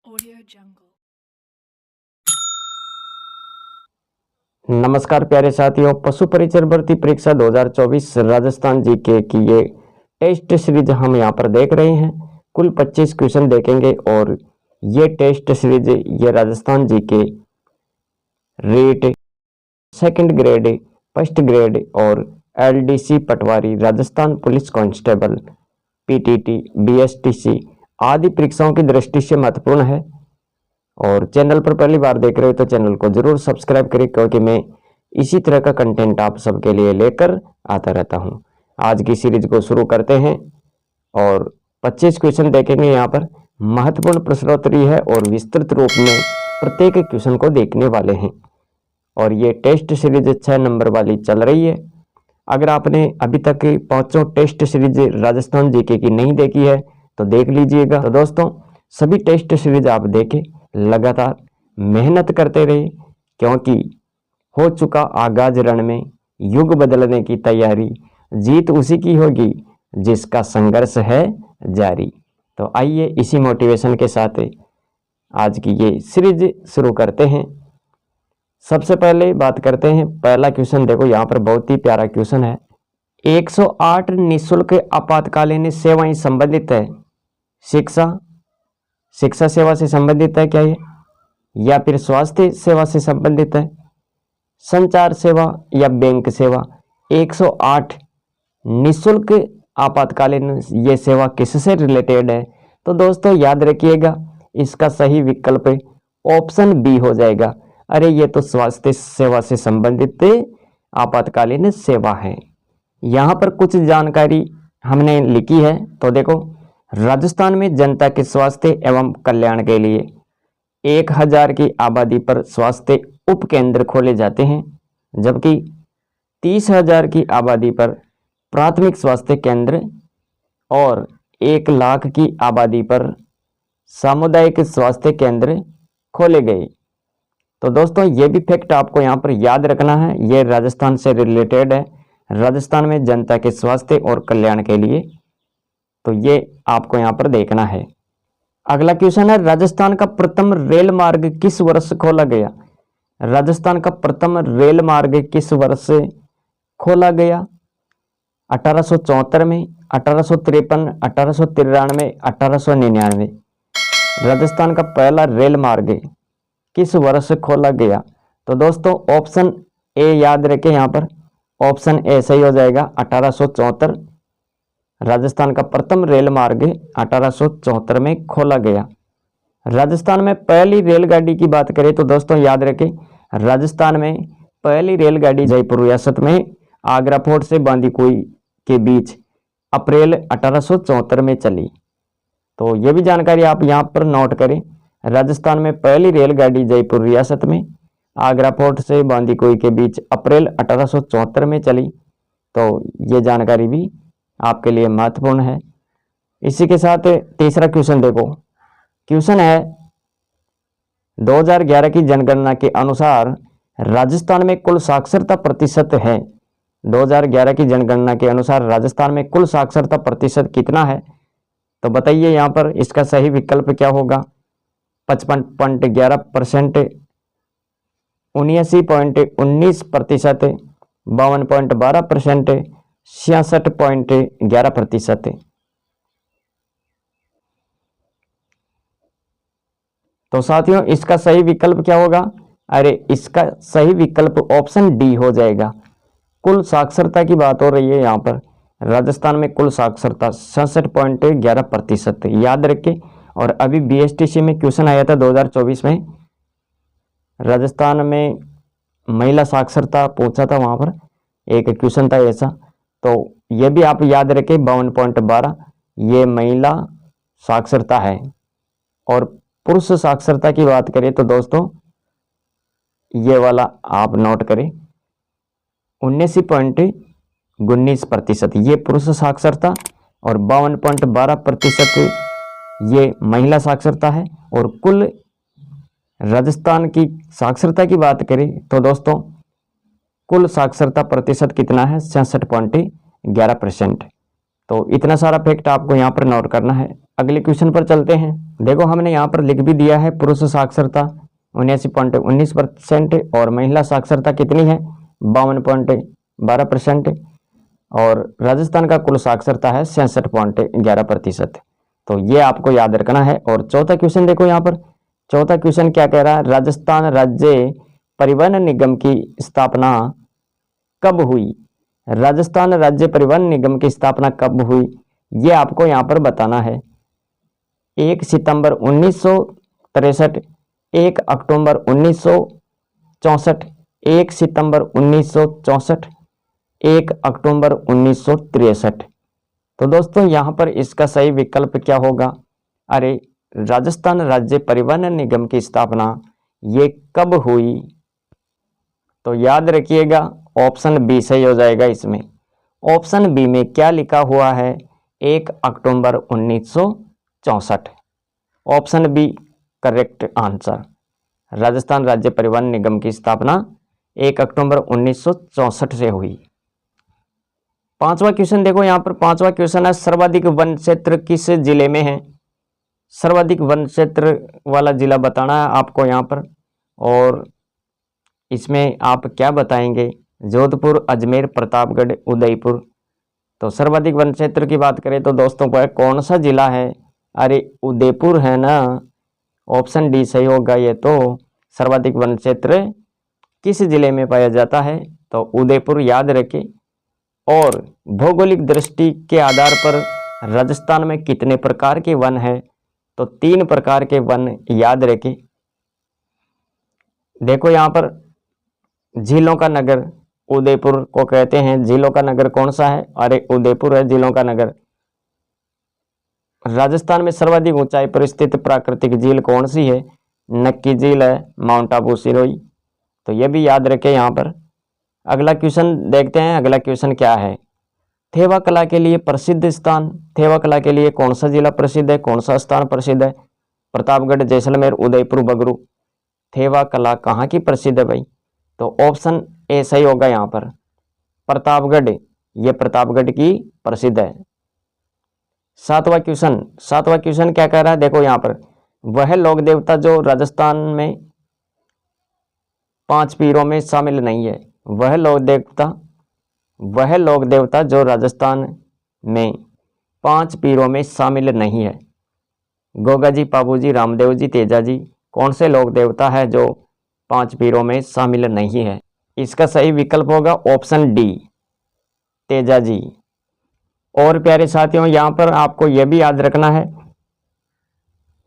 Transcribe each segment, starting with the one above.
Audio Jungle। नमस्कार प्यारे साथियों, पशु परिचर भर्ती परीक्षा 2024 राजस्थान जीके की ये टेस्ट सीरीज हम यहाँ पर देख रहे हैं। कुल 25 क्वेश्चन देखेंगे और ये टेस्ट सीरीज ये Rajasthan GK rate second grade, first grade और LDC patwari, Rajasthan police constable, PTT, BSTC आदि परीक्षाओं की दृष्टि से महत्वपूर्ण है। और चैनल पर पहली बार देख रहे हो तो चैनल को जरूर सब्सक्राइब करें, क्योंकि मैं इसी तरह का कंटेंट आप सबके लिए लेकर आता रहता हूं। आज की सीरीज को शुरू करते हैं और 25 क्वेश्चन देखेंगे। यहाँ पर महत्वपूर्ण प्रश्नोत्तरी है और विस्तृत रूप में प्रत्येक क्वेश्चन को देखने वाले हैं। और ये टेस्ट सीरीज 6 नंबर वाली चल रही है। अगर आपने अभी तक पांचों टेस्ट सीरीज राजस्थान जीके की नहीं देखी है तो देख लीजिएगा। तो दोस्तों, सभी टेस्ट सीरीज आप देखें, लगातार मेहनत करते रहे, क्योंकि हो चुका आगाज रण में युग बदलने की तैयारी, जीत उसी की होगी जिसका संघर्ष है जारी। तो आइए इसी मोटिवेशन के साथ आज की ये सीरीज शुरू करते हैं। सबसे पहले बात करते हैं, पहला क्वेश्चन देखो, यहाँ पर बहुत ही प्यारा क्वेश्चन है। 108 निःशुल्क आपातकालीन सेवाएं संबंधित है। शिक्षा सेवा से संबंधित है क्या ये, या फिर स्वास्थ्य सेवा से संबंधित है, संचार सेवा या बैंक सेवा? 108 निःशुल्क आपातकालीन ये सेवा किससे रिलेटेड है? तो दोस्तों याद रखिएगा, इसका सही विकल्प ऑप्शन बी हो जाएगा। अरे ये तो स्वास्थ्य सेवा से संबंधित आपातकालीन सेवा है। यहाँ पर कुछ जानकारी हमने लिखी है, तो देखो, राजस्थान में जनता के स्वास्थ्य एवं कल्याण के लिए 1000 की आबादी पर स्वास्थ्य उप केंद्र खोले जाते हैं, जबकि 30,000 की आबादी पर प्राथमिक स्वास्थ्य केंद्र और 1 लाख की आबादी पर सामुदायिक स्वास्थ्य केंद्र खोले गए। तो दोस्तों ये भी फैक्ट आपको यहाँ पर याद रखना है, ये राजस्थान से रिलेटेड है। राजस्थान में जनता के स्वास्थ्य और कल्याण के लिए, तो ये आपको यहाँ पर देखना है। अगला क्वेश्चन है, राजस्थान का प्रथम रेल मार्ग किस वर्ष खोला गया? राजस्थान का प्रथम रेल मार्ग किस वर्ष खोला गया? 1874 में, 1853, 1893, 1899। राजस्थान का पहला रेल मार्ग किस वर्ष खोला गया? तो दोस्तों ऑप्शन ए याद रखें, यहाँ पर ऑप्शन ए सही हो जाएगा, 1874। राजस्थान का प्रथम रेल मार्ग 1874 में खोला गया। राजस्थान में पहली रेलगाड़ी की बात करें तो दोस्तों याद रखें, राजस्थान में पहली रेलगाड़ी जयपुर रियासत में आगरा फोर्ट से बांदीकुई के बीच अप्रैल 1874 में चली। तो ये भी जानकारी आप यहाँ पर नोट करें। राजस्थान में पहली रेलगाड़ी जयपुर रियासत में आगरा फोर्ट से बांदीकुई के बीच अप्रैल 1874 में चली। तो ये जानकारी भी आपके लिए महत्वपूर्ण है। इसी के साथ तीसरा क्वेश्चन देखो, क्वेश्चन है 2011 की जनगणना के अनुसार राजस्थान में कुल साक्षरता प्रतिशत है। 2011 की जनगणना के अनुसार राजस्थान में कुल साक्षरता प्रतिशत कितना है? तो बताइए यहाँ पर इसका सही विकल्प क्या होगा? 55.11%, 79.19%, 52.12%, 66.11%। तो साथियों इसका सही विकल्प क्या होगा? अरे इसका सही विकल्प ऑप्शन डी हो जाएगा। कुल साक्षरता की बात हो रही है यहाँ पर। राजस्थान में कुल साक्षरता 66.11%, याद रखें। और अभी बीएसटीसी में क्वेश्चन आया था 2024 में, राजस्थान में महिला साक्षरता पूछा था, वहां पर एक क्वेश्चन था ऐसा। तो ये भी आप याद रखें, 52.12 ये महिला साक्षरता है। और पुरुष साक्षरता की बात करें तो दोस्तों ये वाला आप नोट करें, 79.19% ये पुरुष साक्षरता और 52.12% ये महिला साक्षरता है। और कुल राजस्थान की साक्षरता की बात करें तो दोस्तों कुल साक्षरता प्रतिशत कितना है? 66.11%। तो इतना सारा फैक्ट आपको यहाँ पर नोट करना है। अगले क्वेश्चन पर चलते हैं। देखो हमने यहाँ पर लिख भी दिया है, पुरुष साक्षरता 79.19% और महिला साक्षरता कितनी है 52.12%। और राजस्थान का कुल साक्षरता है 66.11%। तो ये आपको याद रखना है। और चौथा क्वेश्चन देखो यहाँ पर, चौथा क्वेश्चन क्या कह रहा है, राजस्थान राज्य परिवहन निगम की स्थापना कब हुई। राजस्थान राज्य परिवहन निगम की स्थापना कब हुई, ये आपको यहाँ पर बताना है। 1 सितंबर 1963, 1 अक्टूबर 1964, 1 सितंबर 1964, 1 अक्टूबर 1963। तो दोस्तों यहाँ पर इसका सही विकल्प क्या होगा, अरे राजस्थान राज्य परिवहन निगम की स्थापना ये कब हुई। तो याद रखिएगा ऑप्शन बी सही हो जाएगा इसमें। ऑप्शन बी में क्या लिखा हुआ है, 1 अक्टूबर 1964। Option B correct answer. Rajasthan राज्य परिवहन निगम की स्थापना 1 अक्टूबर 1964 से हुई। पांचवा क्वेश्चन देखो यहाँ पर, पांचवा क्वेश्चन है सर्वाधिक वन क्षेत्र किस जिले में है। सर्वाधिक वन क्षेत्र वाला जिला बताना है आपको यहाँ पर। और इसमें आप क्या बताएंगे, जोधपुर, अजमेर, प्रतापगढ़, उदयपुर। तो सर्वाधिक वन क्षेत्र की बात करें तो दोस्तों को कौन सा जिला है, अरे उदयपुर है ना। ऑप्शन डी सही होगा ये। तो सर्वाधिक वन क्षेत्र किस जिले में पाया जाता है, तो उदयपुर याद रखें। और भौगोलिक दृष्टि के आधार पर राजस्थान में कितने प्रकार के वन है, तो 3 प्रकार के वन याद रखें। देखो यहाँ पर झीलों का नगर उदयपुर को कहते हैं। झीलों का नगर कौन सा है, अरे उदयपुर है झीलों का नगर। राजस्थान में सर्वाधिक ऊंचाई पर स्थित प्राकृतिक झील कौन सी है, नक्की झील है, माउंट आबू, सिरोही। तो ये भी याद रखें यहाँ पर। अगला क्वेश्चन देखते हैं, अगला क्वेश्चन क्या है, थेवा कला के लिए प्रसिद्ध स्थान। थेवा कला के लिए कौन सा जिला प्रसिद्ध है, कौन सा स्थान प्रसिद्ध है, प्रतापगढ़, जैसलमेर, उदयपुर, बगरू। थेवा कला कहाँ की प्रसिद्ध है भाई, तो ऑप्शन ए सही होगा यहाँ पर, प्रतापगढ़। ये प्रतापगढ़ की प्रसिद्ध है। सातवां क्वेश्चन क्या कह रहा है, देखो यहाँ पर, वह लोक देवता जो राजस्थान में 5 पीरों में शामिल नहीं है। वह लोक देवता जो राजस्थान में 5 पीरों में शामिल नहीं है। गोगा जी, पाबू जी, रामदेव जी, तेजा जी, कौन से लोक देवता है जो 5 पीरों में शामिल नहीं है। इसका सही विकल्प होगा ऑप्शन डी, तेजा जी। और प्यारे साथियों यहाँ पर आपको यह भी याद रखना है,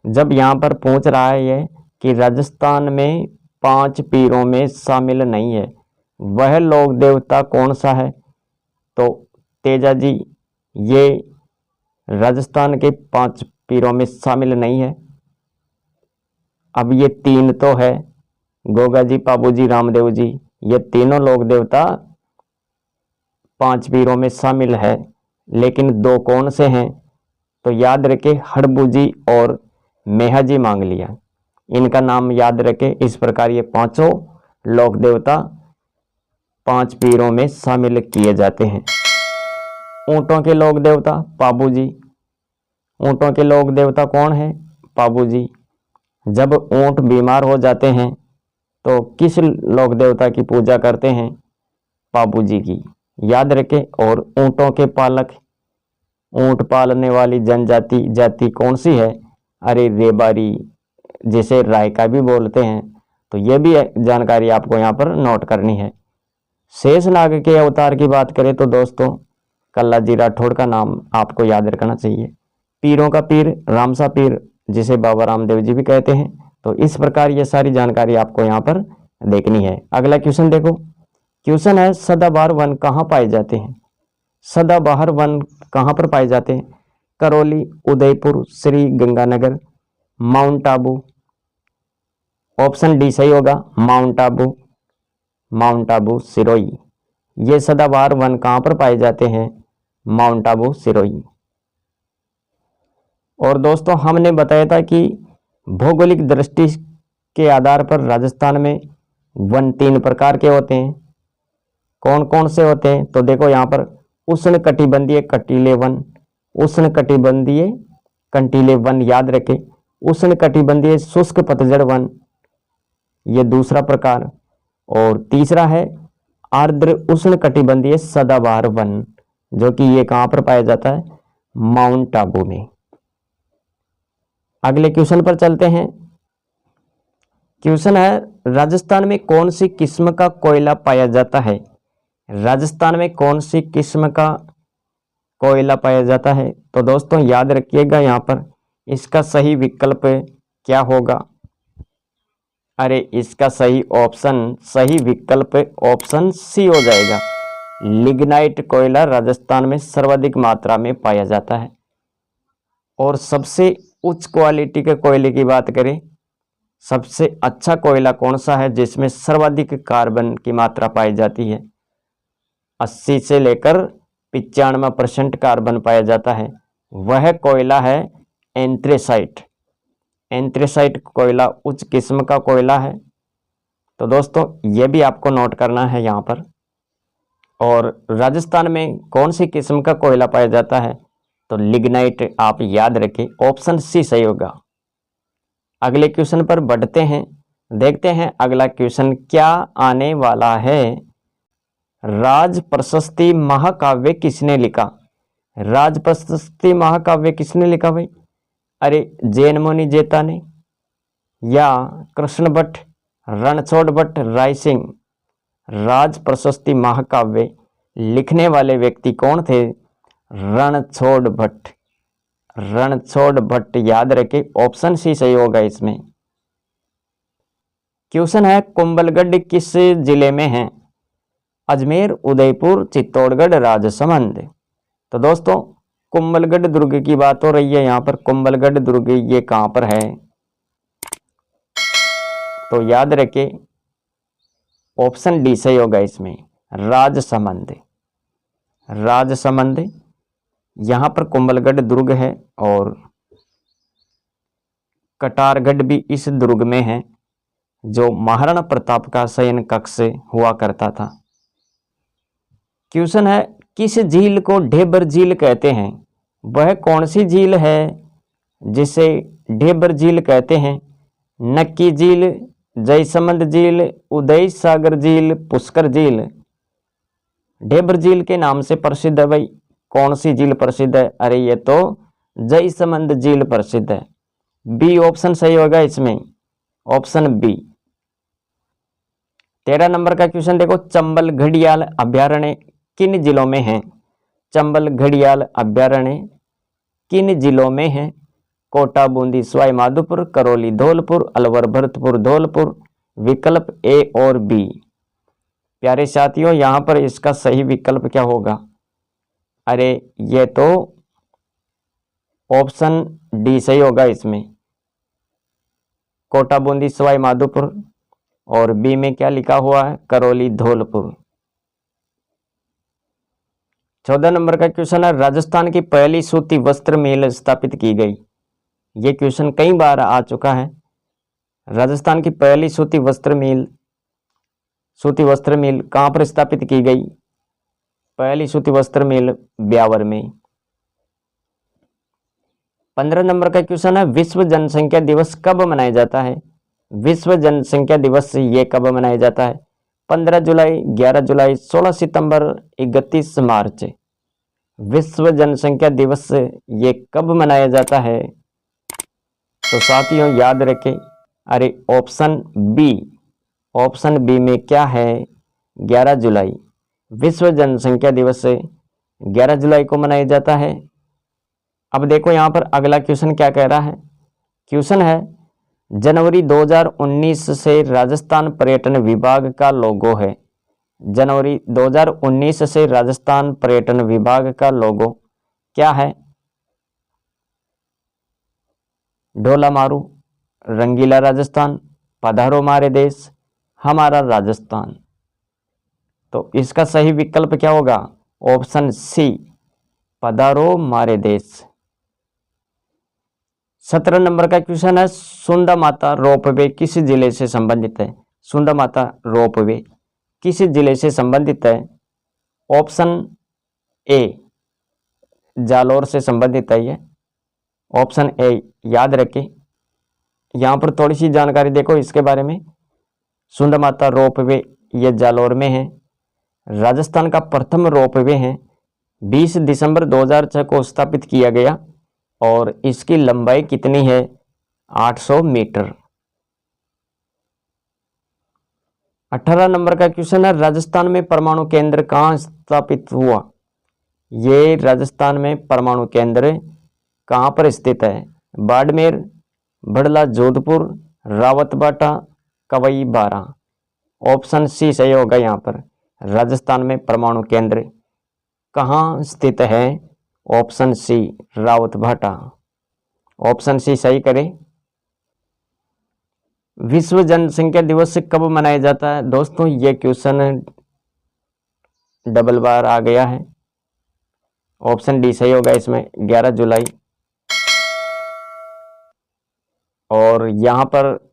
जब यहाँ पर पूछ रहा है ये कि राजस्थान में 5 पीरों में शामिल नहीं है, वह लोक देवता कौन सा है, तो तेजा जी ये राजस्थान के 5 पीरों में शामिल नहीं है। अब ये 3 तो है, गोगा जी, पाबू जी, रामदेव जी, ये तीनों लोक देवता 5 पीरों में शामिल है, लेकिन 2 कौन से हैं, तो याद रखे हड़बू जी और मेहा जी मांग लिया। इनका नाम याद रखे। इस प्रकार ये 5 लोक देवता 5 पीरों में शामिल किए जाते हैं। ऊंटों के लोक देवता पाबू जी। ऊंटों के लोक देवता कौन है, पाबू जी। जब ऊंट बीमार हो जाते हैं तो किस लोक देवता की पूजा करते हैं, पाबू जी की, याद रखें। और ऊंटों के पालक, ऊंट पालने वाली जाति कौन सी है, अरे रेबारी, जिसे रायका भी बोलते हैं। तो यह भी जानकारी आपको यहाँ पर नोट करनी है। शेषनाग के अवतार की बात करें तो दोस्तों कल्ला जी राठौड़ का नाम आपको याद रखना चाहिए। पीरों का पीर रामसा पीर, जिसे बाबा रामदेव जी भी कहते हैं। तो इस प्रकार ये सारी जानकारी आपको यहाँ पर देखनी है। अगला क्वेश्चन देखो, क्वेश्चन है सदाबहार वन कहाँ पाए जाते हैं। सदाबहार वन कहाँ पर पाए जाते हैं, Karauli, Udaipur, Shri Ganganagar, mount Abu. Option D सही होगा, माउंट आबू, सिरोही। ये सदाबहार वन कहाँ पर पाए जाते हैं, माउंट आबू, सिरोही। और दोस्तों हमने बताया था कि भौगोलिक दृष्टि के आधार पर राजस्थान में वन 3 प्रकार के होते हैं। कौन कौन से होते हैं, तो देखो यहाँ पर उष्ण कटिबंधीय कंटीले वन, उष्ण कटिबंधीय कंटीले वन याद रखें। उष्णकटिबंधीय शुष्क पतझड़ वन, ये दूसरा प्रकार। और तीसरा है आर्द्र उष्णकटिबंधीय सदाबहार वन, जो कि ये कहाँ पर पाया जाता है, माउंट आबू में। अगले क्वेश्चन पर चलते हैं। क्वेश्चन है राजस्थान में कौन सी किस्म का कोयला पाया जाता है। राजस्थान में कौन सी किस्म का कोयला पाया जाता है। तो दोस्तों याद रखिएगा यहाँ पर इसका सही विकल्प क्या होगा। अरे इसका सही विकल्प ऑप्शन सी हो जाएगा। लिग्नाइट कोयला राजस्थान में सर्वाधिक मात्रा में पाया जाता है। और सबसे उच्च क्वालिटी के कोयले की बात करें, सबसे अच्छा कोयला कौन सा है जिसमें सर्वाधिक कार्बन की मात्रा पाई जाती है, 80 से लेकर 95% कार्बन पाया जाता है, वह कोयला है एंथ्रेसाइट। एंथ्रेसाइट कोयला उच्च किस्म का कोयला है। तो दोस्तों यह भी आपको नोट करना है यहाँ पर। और राजस्थान में कौन सी किस्म का कोयला पाया जाता है, तो लिग्नाइट आप याद रखें, ऑप्शन सी सही होगा। अगले क्वेश्चन पर बढ़ते हैं, देखते हैं अगला क्वेश्चन क्या आने वाला है। राज प्रशस्ति महाकाव्य किसने लिखा। राज प्रशस्ति महाकाव्य किसने लिखा भाई। अरे जैन मुनि जेता ने, या कृष्ण भट्ट, रणछोड़ भट्ट, राय सिंह। राज प्रशस्ति महाकाव्य लिखने वाले व्यक्ति कौन थे, रणछोड़ भट्ट। रणछोड़ भट्ट याद रखे, ऑप्शन सी सही होगा इसमें। क्वेश्चन है कुंभलगढ़ किस जिले में है। अजमेर, उदयपुर, चित्तौड़गढ़, राजसमंद। तो दोस्तों कुंभलगढ़ दुर्ग की बात हो रही है यहाँ पर। कुंभलगढ़ दुर्ग ये कहाँ पर है, तो याद रखे ऑप्शन डी सही होगा इसमें, राजसमंद। राजसमंद यहाँ पर कुंभलगढ़ दुर्ग है। और कटारगढ़ भी इस दुर्ग में है, जो महाराणा प्रताप का शयन कक्ष हुआ करता था। क्वेश्चन है किस झील को ढेबर झील कहते हैं। वह कौन सी झील है जिसे ढेबर झील कहते हैं। नक्की झील, जयसमंद झील, उदय सागर झील, पुष्कर झील। ढेबर झील के नाम से प्रसिद्ध है भाई, कौन सी झील प्रसिद्ध है। अरे ये तो जयसमंद झील प्रसिद्ध है। बी ऑप्शन सही होगा इसमें, ऑप्शन बी। 13 नंबर का क्वेश्चन देखो, चंबल घड़ियाल अभ्यारण्य किन जिलों में है। चंबल घड़ियाल अभ्यारण्य किन जिलों में है। कोटा, बूंदी, सवाई माधोपुर, करौली, धौलपुर, अलवर, भरतपुर, धौलपुर। विकल्प ए और बी। प्यारे साथियों यहाँ पर इसका सही विकल्प क्या होगा। अरे ये तो ऑप्शन डी सही होगा इसमें, कोटा, बूंदी, सवाई माधोपुर। और बी में क्या लिखा हुआ है, करौली, धौलपुर। 14 नंबर का क्वेश्चन है राजस्थान की पहली सूती वस्त्र मिल स्थापित की गई। ये क्वेश्चन कई बार आ चुका है। राजस्थान की पहली सूती वस्त्र मिल कहाँ पर स्थापित की गई। पहली सूती वस्त्र मिल ब्यावर में। 15 नंबर का क्वेश्चन है विश्व जनसंख्या दिवस कब मनाया जाता है। विश्व जनसंख्या दिवस ये कब मनाया जाता है। 15 जुलाई, 11 जुलाई, 16 सितंबर, 31 मार्च। विश्व जनसंख्या दिवस ये कब मनाया जाता है। तो साथियों याद रखें, अरे ऑप्शन बी में क्या है, 11 जुलाई। विश्व जनसंख्या दिवस 11 जुलाई को मनाया जाता है। अब देखो यहाँ पर अगला क्वेश्चन क्या कह रहा है। क्वेश्चन है जनवरी 2019 से राजस्थान पर्यटन विभाग का लोगो है। जनवरी 2019 से राजस्थान पर्यटन विभाग का लोगो क्या है। ढोला मारू, रंगीला राजस्थान, पधारो मारे देश, हमारा राजस्थान। तो इसका सही विकल्प क्या होगा, ऑप्शन सी, पधारो मारे देश। 17 नंबर का क्वेश्चन है सुंदा माता रोपवे किस जिले से संबंधित है। सुंदा माता रोपवे किस जिले से संबंधित है। ऑप्शन ए, जालोर से संबंधित है ये। ऑप्शन ए याद रखें, यहाँ पर थोड़ी सी जानकारी देखो इसके बारे में। सुंद माता रोपवे ये जालौर में है। राजस्थान का प्रथम रोपवे है। 20 दिसंबर 2006 को स्थापित किया गया और इसकी लंबाई कितनी है? 800 मीटर। 18 नंबर का क्वेश्चन है, राजस्थान में परमाणु केंद्र कहाँ स्थापित हुआ? ये राजस्थान में परमाणु केंद्र कहाँ पर स्थित है? बाड़मेर, बड़ला, जोधपुर, रावतबाटा, कवई बारा। ऑप्शन सी सही होगा। यहाँ पर राजस्थान में परमाणु केंद्र कहाँ स्थित है? ऑप्शन सी रावतबाटा। ऑप्शन सी सही करें। विश्व जनसंख्या दिवस कब मनाया जाता है? दोस्तों ये क्वेश्चन डबल बार आ गया है। ऑप्शन डी सही होगा इसमें, 11 जुलाई। और यहाँ पर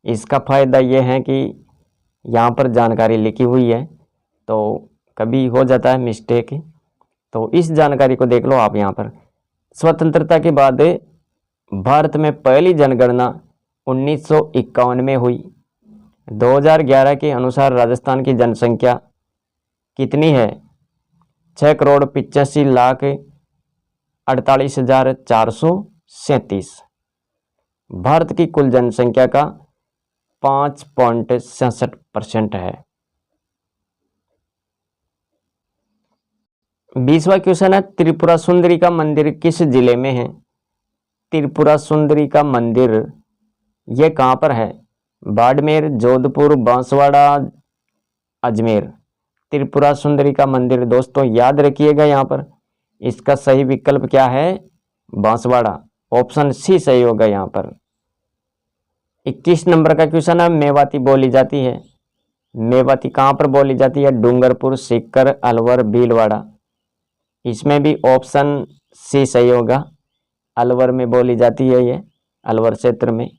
इसका फायदा ये है कि यहाँ पर जानकारी लिखी हुई है तो कभी हो जाता है मिस्टेक, तो इस जानकारी को देख लो आप। यहाँ पर स्वतंत्रता के बाद भारत में पहली जनगणना 1951 में हुई। 2011 के अनुसार राजस्थान की जनसंख्या कितनी है? 6,85,48,437। भारत की कुल जनसंख्या का 5.66% है। 20वां क्वेश्चन है, त्रिपुरा सुंदरी का मंदिर किस जिले में है? त्रिपुरा सुंदरी का मंदिर ये कहाँ पर है? बाड़मेर, जोधपुर, बांसवाड़ा, अजमेर। त्रिपुरा सुंदरी का मंदिर दोस्तों याद रखिएगा, यहाँ पर इसका सही विकल्प क्या है? बांसवाड़ा। ऑप्शन सी सही होगा यहाँ पर। 21 नंबर का क्वेश्चन है, मेवाती बोली जाती है। मेवाती कहाँ पर बोली जाती है? डूंगरपुर, सीकर, अलवर, भीलवाड़ा। इसमें भी ऑप्शन सी सही होगा। अलवर में बोली जाती है ये, अलवर क्षेत्र में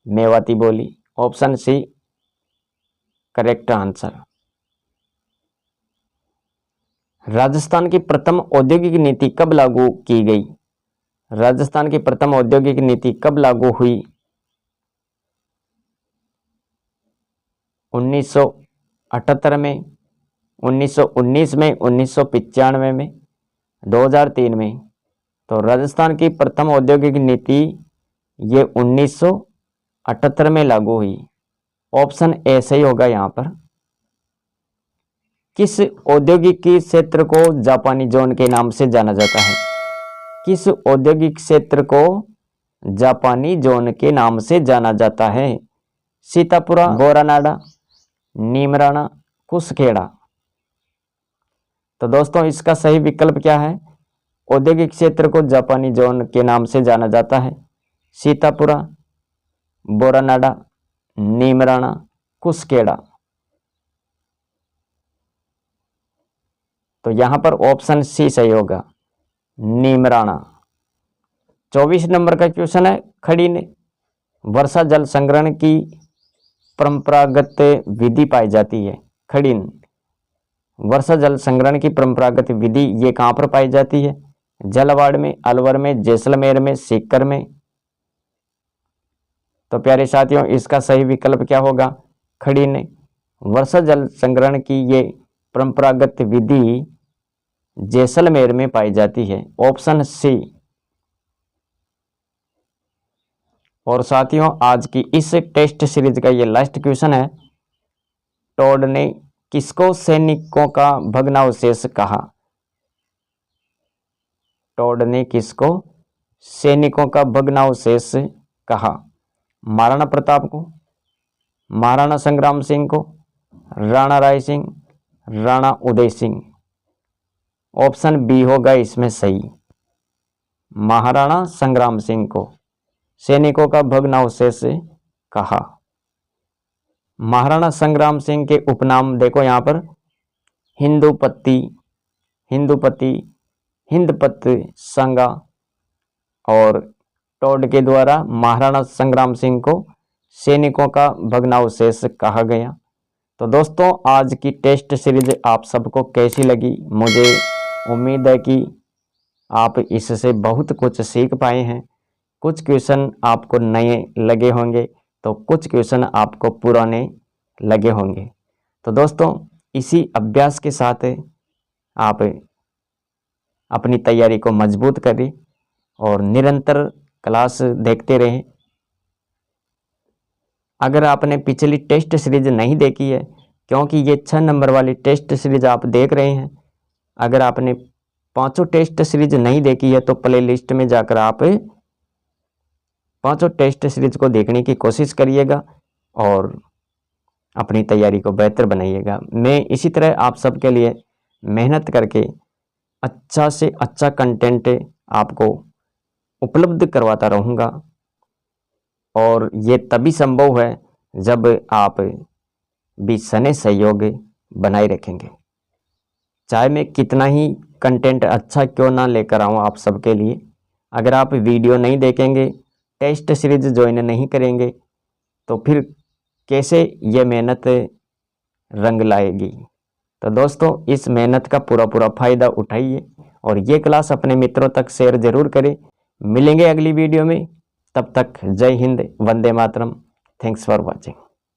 मेवाती बोली। Option C correct answer. Rajasthan की प्रथम औद्योगिक नीति कब लागू की गई? राजस्थान की प्रथम औद्योगिक नीति कब लागू हुई? 1978 में, 1919 में, 1995 में, 2003 में। तो राजस्थान की प्रथम औद्योगिक नीति ये 1978 में लागू हुई। ऑप्शन ए सही होगा यहाँ पर। किस औद्योगिक क्षेत्र को जापानी जोन के नाम से जाना जाता है? किस औद्योगिक क्षेत्र को जापानी जोन के नाम से जाना जाता है? सीतापुरा, बोरानाडा, नीमराना, कुसखेड़ा। तो दोस्तों इसका सही विकल्प क्या है? औद्योगिक क्षेत्र को जापानी जोन के नाम से जाना जाता है सीतापुरा, बोरानाडा, नीमराना, कुसखेड़ा। तो यहां पर ऑप्शन सी सही होगा, नीमराना। 24 नंबर का क्वेश्चन है, खड़ी ने वर्षा जल संग्रहण की परंपरागत विधि पाई जाती है। खड़ीन वर्षा जल संग्रहण की परंपरागत विधि ये कहां पर पाई जाती है? झालावाड़ में, अलवर में, जैसलमेर में, सीकर में। तो प्यारे साथियों इसका सही विकल्प क्या होगा? खड़ी ने वर्षा जल संग्रहण की ये परंपरागत विधि जैसलमेर में पाई जाती है। Option C. और साथियों आज की इस टेस्ट सीरीज का ये लास्ट क्वेश्चन है, टॉड ने किसको सैनिकों का भग्नावशेष कहा? टॉड ने किसको सैनिकों का भग्नावशेष कहा? महाराणा प्रताप को, महाराणा संग्राम सिंह को, राणा राय सिंह, राणा उदय सिंह। ऑप्शन बी होगा इसमें सही, महाराणा संग्राम सिंह को सैनिकों का भग्नावशेष कहा। महाराणा संग्राम सिंह के उपनाम देखो यहाँ पर, हिंदुपति, हिंदुपति, हिंदपत संगा। और टॉड के द्वारा महाराणा संग्राम सिंह को सैनिकों का भग्नावशेष कहा गया। तो दोस्तों आज की टेस्ट सीरीज आप सबको कैसी लगी? मुझे उम्मीद है कि आप इससे बहुत कुछ सीख पाए हैं। कुछ क्वेश्चन आपको नए लगे होंगे तो कुछ क्वेश्चन आपको पुराने लगे होंगे। तो दोस्तों इसी अभ्यास के साथ आप अपनी तैयारी को मजबूत करें और निरंतर क्लास देखते रहें। अगर आपने पिछली टेस्ट सीरीज नहीं देखी है, क्योंकि ये 6 नंबर वाली टेस्ट सीरीज आप देख रहे हैं, अगर आपने 5 टेस्ट सीरीज नहीं देखी है तो प्ले लिस्ट में जाकर आप 5 टेस्ट सीरीज को देखने की कोशिश करिएगा और अपनी तैयारी को बेहतर बनाइएगा। मैं इसी तरह आप सबके लिए मेहनत करके अच्छा से अच्छा कंटेंट आपको उपलब्ध करवाता रहूँगा और ये तभी संभव है जब आप भी सने सहयोग बनाए रखेंगे। चाहे मैं कितना ही कंटेंट अच्छा क्यों ना लेकर आऊँ आप सबके लिए, अगर आप वीडियो नहीं देखेंगे, टेस्ट सीरीज ज्वाइन नहीं करेंगे तो फिर कैसे ये मेहनत रंग लाएगी। तो दोस्तों इस मेहनत का पूरा फायदा उठाइए और ये क्लास अपने मित्रों तक शेयर जरूर करें। मिलेंगे अगली वीडियो में, तब तक Jai Hind, Vande Mataram. Thanks for watching.